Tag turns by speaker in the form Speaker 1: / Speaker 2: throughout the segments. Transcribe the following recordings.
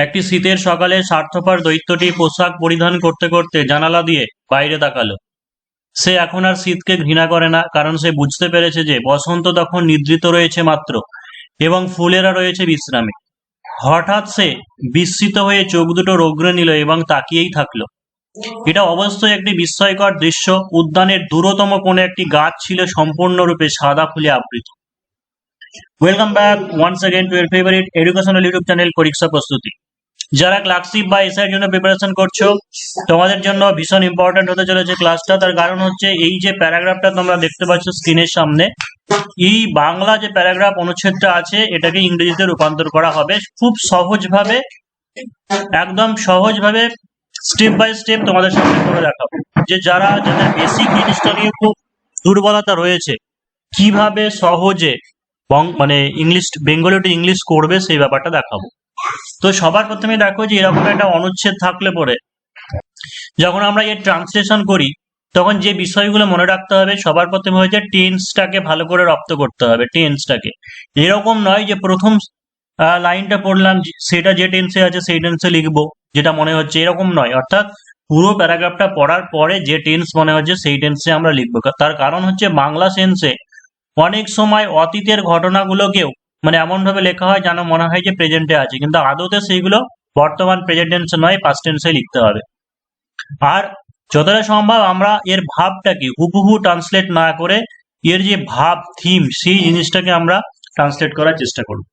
Speaker 1: একটি শীতের সকালে স্বার্থপর দৈত্যটি পোশাক পরিধান করতে করতে জানালা দিয়ে বাইরে তাকালো। সে এখন আর শীতকে ঘৃণা করে না, কারণ সে বুঝতে পেরেছে যে বসন্ত তখন নিদ্রিত রয়েছে মাত্র এবং ফুলেরা রয়েছে বিশ্রামে। হঠাৎ সে বিস্মিত হয়ে চোখ দুটো রোগড়ে নিল এবং তাকিয়েই থাকলো। এটা অবশ্যই একটি বিস্ময়কর দৃশ্য। উদ্যানের দূরতম কোণে একটি গাছ ছিল সম্পূর্ণরূপে সাদা ফুলে আবৃত। Welcome back once again to এর ফেভারিট এডুকেশনাল ইউটিউব চ্যানেল পরীক্ষা প্রস্তুতি। যারা ক্লার্কশিপ বা এসআইয়ের জন্য প্রিপারেশন করছো, তোমাদের জন্য ভীষণ ইম্পর্টেন্ট হতে চলেছে ক্লাসটা। তার কারণ হচ্ছে এই যে প্যারাগ্রাফটা তোমরা দেখতে পাচ্ছ স্ক্রিনের সামনে, এই বাংলা যে প্যারাগ্রাফ অনুচ্ছেদটা আছে এটাকে ইংরেজিতে রূপান্তর করা হবে খুব সহজভাবে, একদম সহজভাবে স্টেপ বাই স্টেপ তোমাদের সামনে করে দেখাবো যে যাদের বেসিক জিনিসটা নিয়ে খুব দুর্বলতা রয়েছে কিভাবে সহজে মানে ইংলিশ বেঙ্গলি টু ইংলিশ করবে সেই ব্যাপারটা দেখাবো। তো সবার প্রথমে দেখো যে এরকম একটা অনুচ্ছেদ থাকলে পরে যখন আমরা এর ট্রান্সলেশন করি তখন যে বিষয়গুলো মনে রাখতে হবে, সবার প্রথমে হচ্ছে টেন্সটাকে ভালো করে রপ্ত করতে হবে। টেন্সটাকে এরকম নয় যে প্রথম লাইনটা পড়লাম সেটা যে টেন্সে আছে সেই টেন্সে লিখবো যেটা মনে হচ্ছে, এরকম নয়। অর্থাৎ পুরো প্যারাগ্রাফটা পড়ার পরে যে টেন্স মনে হচ্ছে সেই টেন্সে আমরা লিখবো। তার কারণ হচ্ছে বাংলা সেন্সে অনেক সময় অতীতের ঘটনাগুলোকেও মানে এমন ভাবে লেখা হয় যেন মনে হয় যে প্রেজেন্টে আছে, কিন্তু আদতে সেইগুলো বর্তমান প্রেজেন্ট টেন্স নয়, পাস্ট টেন্সে লিখতে হবে। আর যতটা সম্ভব আমরা এর ভাবটাকে হুবহু ট্রান্সলেট না করে এর যে ভাব থিম সেই জিনিসটাকে আমরা ট্রান্সলেট করার চেষ্টা করব।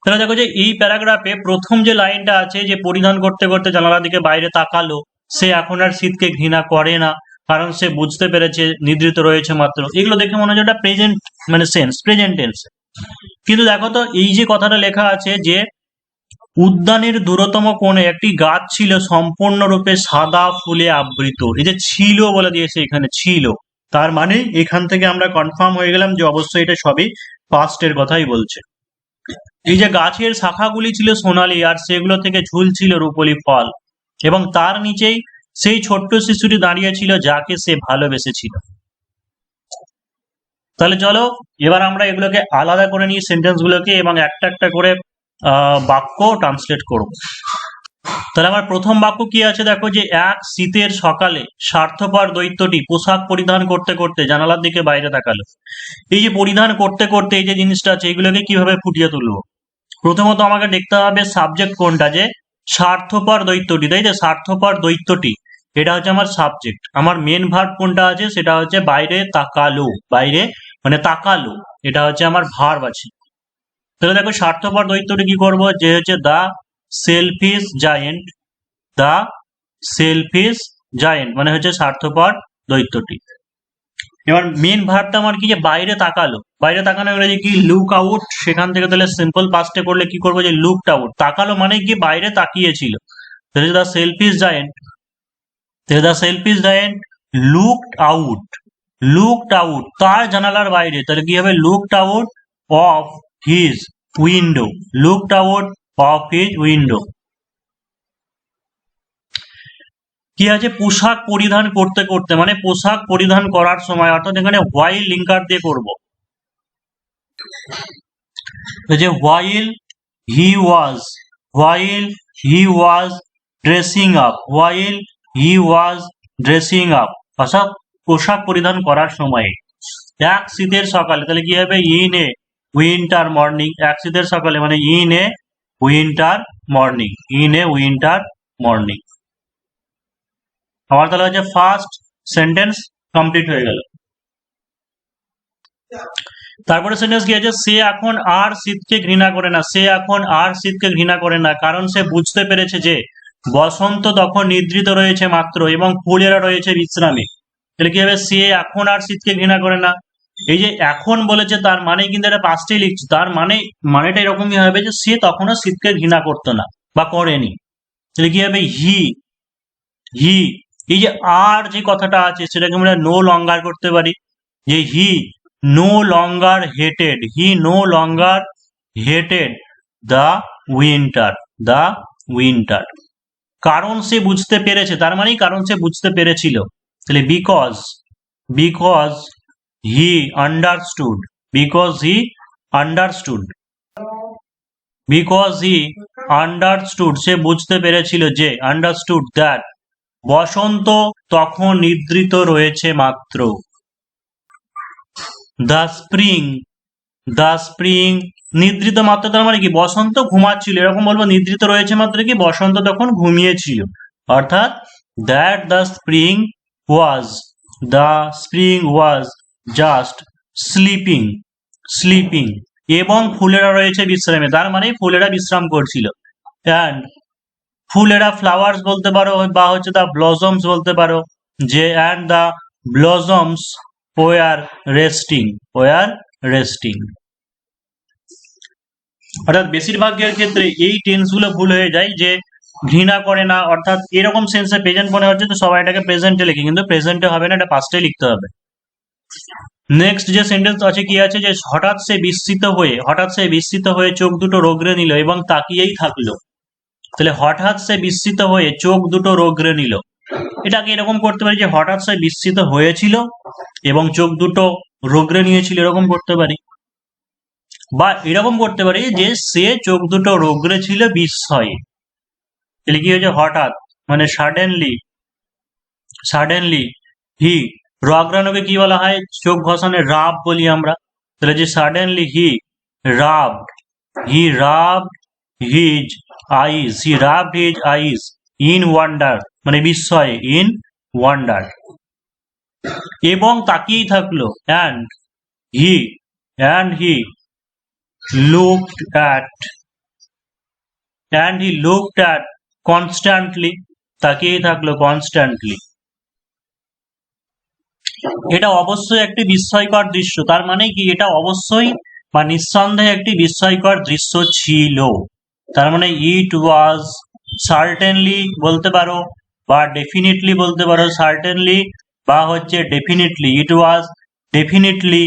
Speaker 1: তাহলে দেখো যে এই প্যারাগ্রাফে প্রথম যে লাইনটা আছে যে পরিধান করতে করতে জানালা দিকে বাইরে তাকালো, সে এখন আর শীতকে ঘৃণা করে না কারণ সে বুঝতে পেরেছে নিদ্রিত রয়েছে মাত্র। এগুলো দেখে মনে হচ্ছে একটা প্রেজেন্ট মানে সেন্স, প্রেজেন্ট টেন্স। কিন্তু দেখো তো এই যে কথাটা লেখা আছে যে উদ্যানের দূরতম কোণে একটি গাছ ছিল সম্পূর্ণরূপে সাদা ফুলে আবৃত। এই যে ছিল বলে দিয়েছে এখানে, ছিল, তার মানে এখান থেকে আমরা কনফার্ম হয়ে গেলাম যে অবশ্যই এটা সবই পাস্টের কথাই বলছে। এই যে গাছের শাখাগুলি ছিল সোনালী আর সেগুলো থেকে ঝুলছিল রূপলি ফল এবং তার নিচেই সেই ছোট্ট শিশুটি দাঁড়িয়ে ছিল যাকে সে ভালোবেসেছিল। তাহলে চলো এবার আমরা এগুলোকে আলাদা করে নিই সেন্টেন্স গুলোকে এবং একটা একটা করে বাক্য ট্রান্সলেট করব। তাহলে আমার প্রথম বাক্য কি আছে দেখো যে এক শীতের সকালে স্বার্থপর দৈত্যটি পোশাক পরিধান করতে করতে জানালার দিকে বাইরে তাকালো। এই যে পরিধান করতে করতে এই যে জিনিসটা আছে এগুলোকে কিভাবে ফুটিয়ে তুলবো? প্রথমত আমাকে দেখতে হবে সাবজেক্ট কোনটা, যে স্বার্থপর দৈত্যটি, তাই যে স্বার্থপর দৈত্যটি এটা হচ্ছে আমার সাবজেক্ট। আমার মেন ভার্ব কোনটা আছে সেটা হচ্ছে বাইরে তাকালো, বাইরে মানে তাকালো, এটা হচ্ছে আমার ভার্ব আছে। তাহলে দেখো স্বার্থপর দৈত্যটি কি করবো, যে হচ্ছে দা সেলফিশ জায়েন্ট, দা সেলফিশ জায়েন্ট মানে হচ্ছে স্বার্থপর দৈত্যটি। এবার মেন ভার্বটা আমার কি, যে বাইরে তাকালো, বাইরে তাকানো ইংরেজি কি লুক আউট, সেখান থেকে তাহলে সিম্পল পাস্টে করলে কি করবো যে লুকড আউট, তাকালো মানে কি বাইরে তাকিয়েছিল। তাহলে দা সেলফিশ জায়েন্ট, তাহলে the selfish giant looked out, looked out তার জানালার বাইরে, তাহলে কি হবে looked out of his window, looked out of his window. কি আছে পোশাক পরিধান করতে করতে মানে পোশাক পরিধান করার সময়, অর্থাৎ এখানে হোয়াইল লিঙ্কার দিয়ে করব। যে while he was dressing up, while he was dressing up অর্থাৎ পোশাক পরিধান করার সময়। এক শীতের সকালে তাহলে কি হবে ইন এ উইন্টার মর্নিং, এক শীতের সকালে মানে in a winter morning, in a winter morning. আমার তাহলে হচ্ছে ফার্স্ট সেন্টেন্স কমপ্লিট হয়ে গেল। তারপরে সেন্টেন্স কি আছে, সে এখন আর শীতকে ঘৃণা করে না, সে এখন আর শীতকে ঘৃণা করে না কারণ সে বুঝতে পেরেছে যে বসন্ত তখন নিদ্রিত রয়েছে মাত্র এবং ফুলেরা রয়েছে বিশ্রামে। তাহলে কি হবে সে এখন আর শীতকে ঘৃণা করে না, এই যে এখন বলেছে তার মানে কিন্তু এটা পাস্টেই লিখছি, তার মানেটা এরকমই হবে যে সে তখনও শীতকে ঘৃণা করতো না বা করেনি। তাহলে কি হবে হি, এই যে আর যে কথাটা আছে সেটাকে আমরা নো লঙ্গার করতে পারি, যে he no longer hated, he no longer hated the winter, কারণ সে বুঝতে পেরেছে, তার মানে কারণ সে বুঝতে পেরেছিল। তাহলে because he understood, because he understood, সে বুঝতে পেরেছিল যে, আন্ডারস্টুড দ্যাট বসন্ত তখন নিদ্রিত রয়েছে মাত্র। দ্য স্প্রিং নিদ্রিত মাত্র তার মানে কি বসন্ত ঘুমাচ্ছিল, এরকম বলবো। নিদ্রিত রয়েছে মাত্র কি বসন্ত তখন ঘুমিয়েছিল, অর্থাৎ that the spring was just sleeping এবং ফুলেরা রয়েছে বিশ্রামে, তার মানে ফুলেরা বিশ্রাম করছিল। অ্যান্ড ফুলেরা ফ্লাওয়ার্স বলতে পারো বা হচ্ছে দ্য ব্লজমস বলতে পারো, যে অ্যান্ড দ্য ব্লজমস ওয়ার রেস্টিং। অর্থাৎ বেশিরভাগের ক্ষেত্রে এই টেন্সগুলো ভুল হয়ে যায়, যে ঘৃণা করে না, অর্থাৎ এরকম সেন্সে প্রেজেন্ট মনে হচ্ছে তো সবাই এটাকে প্রেজেন্টে লিখে, কিন্তু প্রেজেন্টে হবে না, এটা পাস্টে লিখতে হবে। নেক্সট যে সেন্টেন্স আছে কি আছে, যে হঠাৎ সে বিস্মিত হয়ে চোখ দুটো রোগড়ে নিল এবং তাকিয়েই থাকলো। তাহলে হঠাৎ সে বিস্মিত হয়ে চোখ দুটো রোগড়ে নিল, এটাকে এরকম করতে পারি যে হঠাৎ সে বিস্মিত হয়েছিল এবং চোখ দুটো রোগড়ে নিয়েছিল, এরকম করতে পারি। বা এরকম করতে পারি যে সে চোখ দুটো রোগড়ে ছিল বিস্ময়ে। তাহলে কি হয়েছে, হঠাৎ মানে সাডেনলি হি, রগড়ানোকে কি বলা হয়, চোখ ঘষানো রাব বলি আমরা। তাহলে যে suddenly he rubbed his eyes in wonder, মানে বিস্ময়ে, ইন ওয়ান্ডার, এবং তাকিয়েই থাকলো। And he looked at constantly, তাকিয়েই থাকলো কনস্ট্যান্টলি। এটা অবশ্যই একটি বিস্ময়কর দৃশ্য, তার মানে কি এটা অবশ্যই বা নিঃসন্দেহে একটি বিস্ময়কর দৃশ্য ছিল। তার মানে ইট ওয়াজ সার্টেনলি বলতে পারো, বা ডেফিনেটলি বলতে পারো, সার্টেনলি বা হচ্ছে ডেফিনেটলি, ইট ওয়াজ ডেফিনেটলি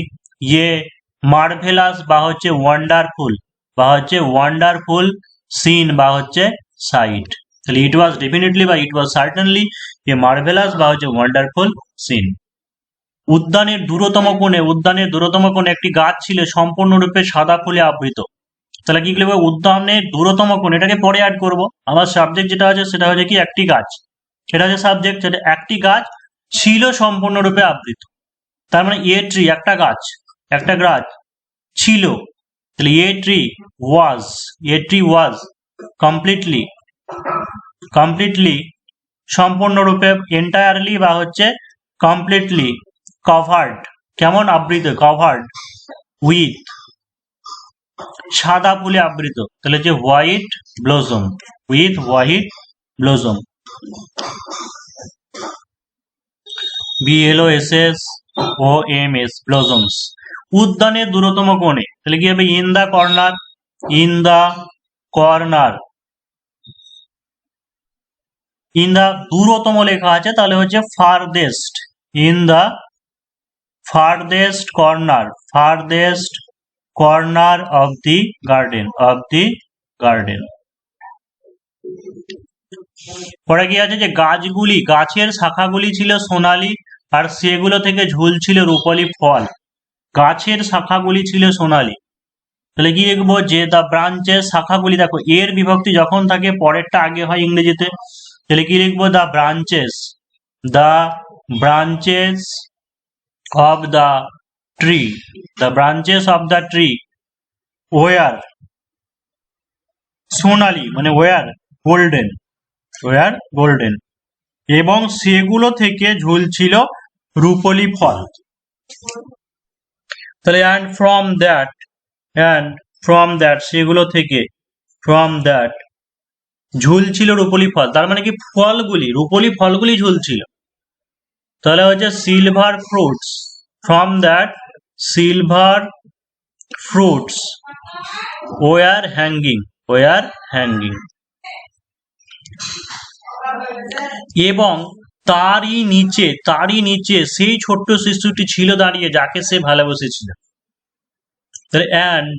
Speaker 1: ইয়ে মার্ভেলাস বা হচ্ছে ওয়ান্ডারফুল সিন বা হচ্ছে সাইট। তাহলে ইট ওয়াজ ডেফিনেটলি বা ইট ওয়াজ সার্টেনলি এ মার্ভেলাস বা হচ্ছে ওয়ান্ডারফুল সিন। উদ্যানের দূরতম কোণে একটি গাছ ছিল সম্পূর্ণরূপে সাদা ফুলে আবৃত। তাহলে কি লিখবো, উদ্যানের দূরতম কোণে, এটাকে পরে অ্যাড করব। আমার সাবজেক্ট যেটা আছে সেটা হচ্ছে কি একটি গাছ, সেটা হচ্ছে সাবজেক্ট, সেটা একটি গাছ ছিল সম্পূর্ণরূপে আবৃত। তার মানে এ ট্রি একটা গাছ ছিল, তাহলে এ ট্রি ওয়াজ কমপ্লিটলি সম্পূর্ণরূপে, এন্টায়ারলি বা হচ্ছে কমপ্লিটলি কভার্ড, কেমন আবৃত, কভার্ড উইথ সাদা ফুলে আবৃত। তাহলে যে হোয়াইট ব্লজম, BLOSSOMS, ব্লজমস। উদ্যানের দূরতম কোণে, তাহলে কি হবে, ইন দা দূরতম লেখা আছে, তাহলে হচ্ছে farthest, in the farthest corner of the garden. পরে কি আছে, যে গাছের শাখাগুলি ছিল সোনালী আর সেগুলো থেকে ঝুলছিল রূপলি ফল। গাছের শাখাগুলি ছিল সোনালী, তাহলে কি লিখবো, যে দ্য ব্রাঞ্চের শাখাগুলি, দেখো এর বিভক্তি যখন থাকে পরেরটা আগে হয় ইংরেজিতে, তাহলে কি লিখবো, the branches of the tree were সোনালী, মানে ওয়ার গোল্ডেন, এবং সেগুলো থেকে ঝুলছিল রূপলি ফল। তাহলে অ্যান্ড ফ্রম দ্যাট সেগুলো থেকে, ঝুলছিল রূপলি ফল, তার মানে কি রূপলি ফলগুলি ঝুলছিল। তাহলে হচ্ছে silver fruits, from that silver fruits were hanging, এবং তারই নিচে সেই ছোট্ট শিশুটি ছিল দাঁড়িয়ে যাকে সে ভালোবেসেছিল। তাহলে অ্যান্ড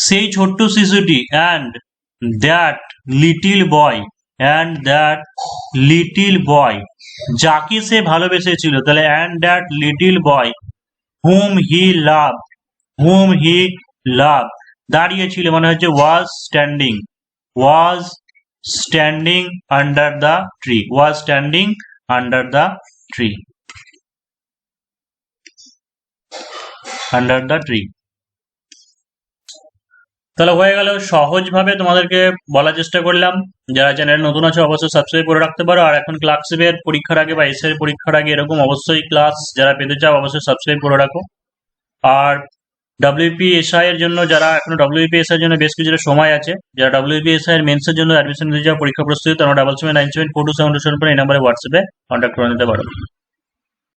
Speaker 1: সেই ছোট্ট শিশুটি, অ্যান্ড দ্যাট লিটিল বয় যাকে সে ভালোবেসেছিল। তাহলে অ্যান্ড দ্যাট লিটিল বয় হুম হি লাভ, দাঁড়িয়েছিল মানে হচ্ছে was standing, was standing under the tree, was standing under the tree, under the tree. তাহলে হয়ে গেল, সহজভাবে তোমাদেরকে বলার চেষ্টা করলাম। যারা চ্যানেল নতুন আছে অবশ্যই সাবস্ক্রাইব করে রাখতে পারো। আর এখন ক্লাস 7 পরীক্ষার আগে বা এসএর পরীক্ষার আগে এরকম অবশ্যই ক্লাস যারা পেতে চাও অবশ্যই সাবস্ক্রাইব করে রাখো। আর WPSI এর জন্য যারা এখনো WPSI এর জন্য বেশ কিছুটা সময় আছে, যারা WPSI এর মেন্সের জন্য অ্যাডমিশন নিতে যাওয়া পরীক্ষা প্রস্তুতি, তোমরা 7797427277 এই নাম্বারে হোয়াটসঅ্যাপে কন্ট্যাক্ট করে নিতে পারো।